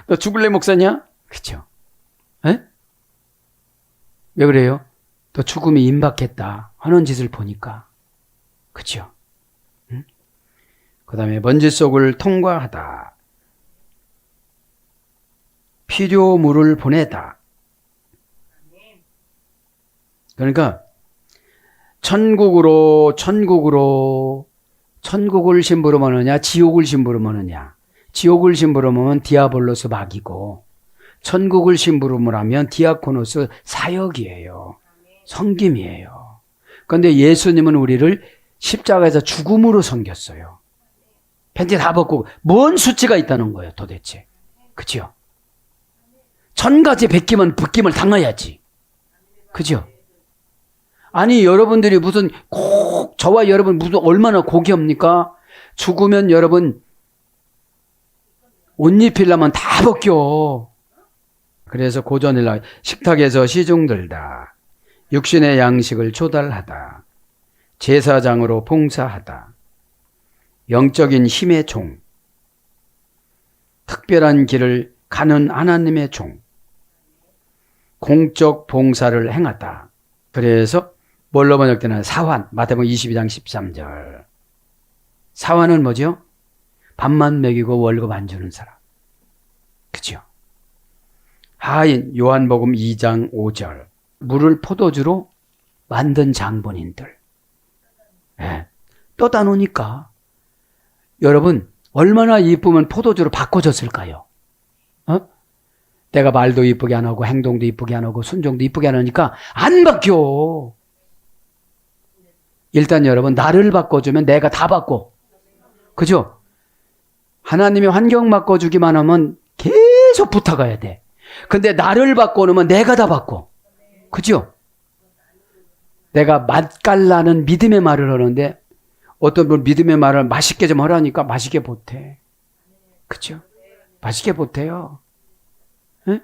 너 죽을래 목사냐? 그쵸? 에? 왜 그래요? 너 죽음이 임박했다 하는 짓을 보니까. 그쵸? 응? 그 다음에 먼지 속을 통과하다. 필요물을 보내다. 그러니까 천국을 심부름하느냐 지옥을 심부름하느냐. 지옥을 심부름하면 디아볼로스 마귀고 천국을 심부름을 하면 디아코노스 사역이에요. 섬김이에요. 그런데 예수님은 우리를 십자가에서 죽음으로 섬겼어요. 팬티 다 벗고 뭔 수치가 있다는 거예요 도대체. 그죠? 1000가지 벗김을 당해야지. 그죠? 아니 여러분들이 무슨 저와 여러분 무슨 얼마나 고귀합니까? 죽으면 여러분 옷 입히려면 다 벗겨. 그래서 고전일라 식탁에서 시중 들다. 육신의 양식을 조달하다. 제사장으로 봉사하다. 영적인 힘의 종. 특별한 길을 가는 하나님의 종. 공적 봉사를 행하다. 그래서 뭘로 번역되나 사환. 마태복음 22장 13절. 사환은 뭐죠? 밥만 먹이고 월급 안 주는 사람. 그죠? 하인 요한복음 2장 5절. 물을 포도주로 만든 장본인들. 예. 떠다 놓으니까 여러분 얼마나 이쁘면 포도주로 바꿔줬을까요? 내가 말도 이쁘게 안 하고 행동도 이쁘게 안 하고 순종도 이쁘게 안 하니까 안 바뀌어. 일단 여러분 나를 바꿔주면 내가 다 바꿔. 그죠? 하나님이 환경 바꿔주기만 하면 계속 붙어가야 돼. 근데 나를 바꿔놓으면 내가 다 바꿔. 그죠? 내가 맛깔나는 믿음의 말을 하는데 어떤 분 믿음의 말을 맛있게 좀 하라니까 맛있게 못해. 그죠? 맛있게 못해요. 응?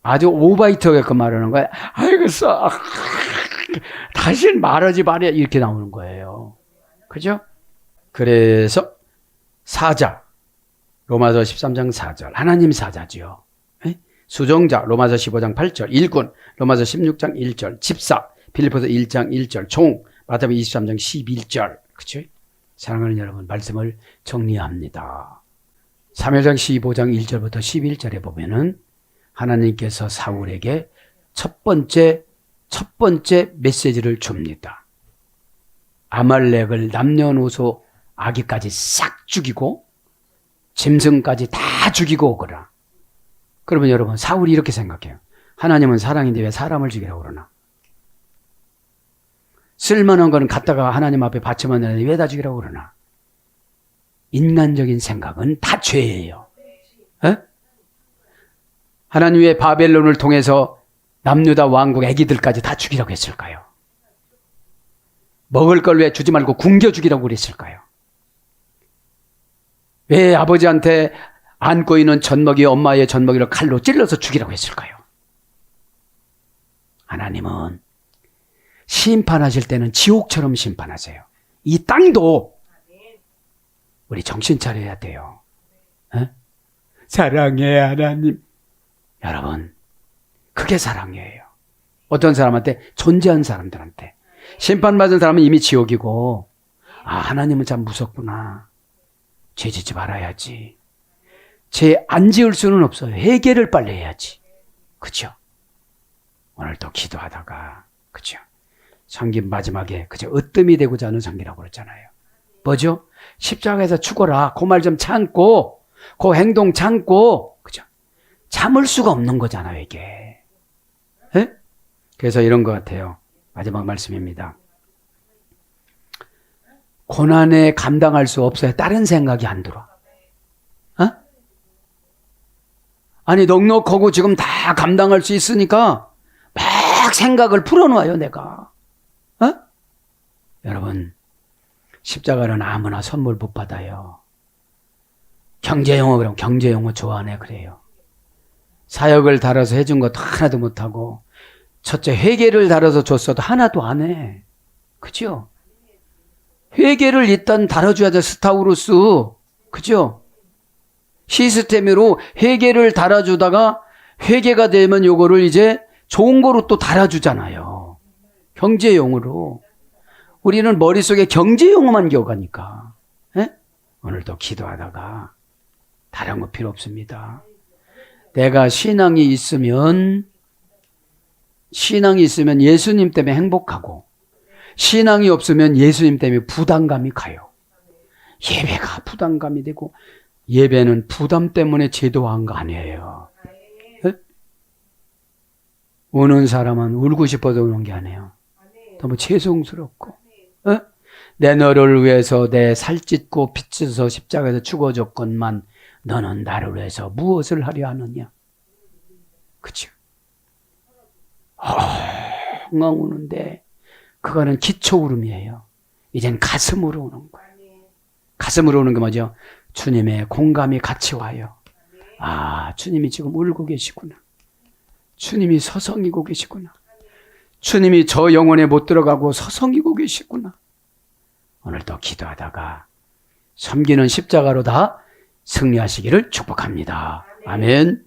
아주 오바이트하게 말하는 거야. 알겠어. 다시는 말하지 말아야 이렇게 나오는 거예요. 그죠? 그래서 사자. 로마서 13장 4절. 하나님 사자지요. 수종자. 로마서 15장 8절. 일꾼. 로마서 16장 1절. 집사. 빌립보서 1장 1절. 종. 마태복음 23장 11절. 그쵸? 사랑하는 여러분, 말씀을 정리합니다. 사무엘상 15장 1절부터 11절에 보면은 하나님께서 사울에게 첫 번째 메시지를 줍니다. 아말렉을 남녀노소 아기까지 싹 죽이고 짐승까지 다 죽이고 오거라. 그러면 여러분, 사울이 이렇게 생각해요. 하나님은 사랑인데 왜 사람을 죽이라고 그러나? 쓸만한 거는 갖다가 하나님 앞에 바치면 되는데 왜 다 죽이라고 그러나? 인간적인 생각은 다 죄예요. 에? 하나님 왜 바벨론을 통해서 남유다 왕국 애기들까지 다 죽이라고 했을까요? 먹을 걸 왜 주지 말고 굶겨 죽이라고 그랬을까요? 왜 아버지한테 안고 있는 젖먹이 엄마의 젖먹이를 칼로 찔러서 죽이라고 했을까요? 하나님은 심판하실 때는 지옥처럼 심판하세요. 이 땅도 우리 정신 차려야 돼요. 에? 사랑해 하나님. 여러분, 그게 사랑이에요. 어떤 사람한테? 존재한 사람들한테. 심판받은 사람은 이미 지옥이고, 아, 하나님은 참 무섭구나. 죄 짓지 말아야지. 죄 안 지을 수는 없어요. 회개를 빨리 해야지. 그죠? 오늘도 기도하다가, 그죠? 성경 마지막에, 그죠? 으뜸이 되고자 하는 성기라고 그랬잖아요. 뭐죠? 십자가에서 죽어라. 그 말 좀 참고, 그 행동 참고, 그죠? 참을 수가 없는 거잖아요, 이게. 에? 그래서 이런 것 같아요. 마지막 말씀입니다. 고난에 감당할 수 없어요. 다른 생각이 안 들어. 어? 아니, 넉넉하고 지금 다 감당할 수 있으니까 막 생각을 풀어놔요, 내가. 어? 여러분, 십자가는 아무나 선물 못 받아요. 경제용어, 그럼 경제용어 좋아하네, 그래요. 사역을 달아서 해준 것도 하나도 못하고, 첫째 회개를 달아서 줬어도 하나도 안 해. 그죠? 회개를 일단 달아줘야 돼, 스타우루스. 그죠? 시스템으로 회개를 달아주다가 회개가 되면 요거를 이제 좋은 거로 또 달아주잖아요. 경제용으로. 우리는 머릿속에 경제용어만 기억하니까. 에? 오늘도 기도하다가 다른 거 필요 없습니다. 내가 신앙이 있으면 예수님 때문에 행복하고, 신앙이 없으면 예수님 때문에 부담감이 가요. 예배가 부담감이 되고, 예배는 부담 때문에 제도한 거 아니에요. 에? 우는 사람은 울고 싶어서 우는 게 아니에요. 너무 죄송스럽고, 에? 내 너를 위해서 내 살찢고 빚져서 십자가에서 죽어줬건만 너는 나를 위해서 무엇을 하려 하느냐? 그쵸? 엉엉 우는데 그거는 기초 울음이에요. 이젠 가슴으로 우는 거예요. 가슴으로 우는 게 뭐죠? 주님의 공감이 같이 와요. 아, 주님이 지금 울고 계시구나. 주님이 서성이고 계시구나. 주님이 저 영혼에 못 들어가고 서성이고 계시구나. 오늘도 기도하다가 섬기는 십자가로 다 승리하시기를 축복합니다. 아멘.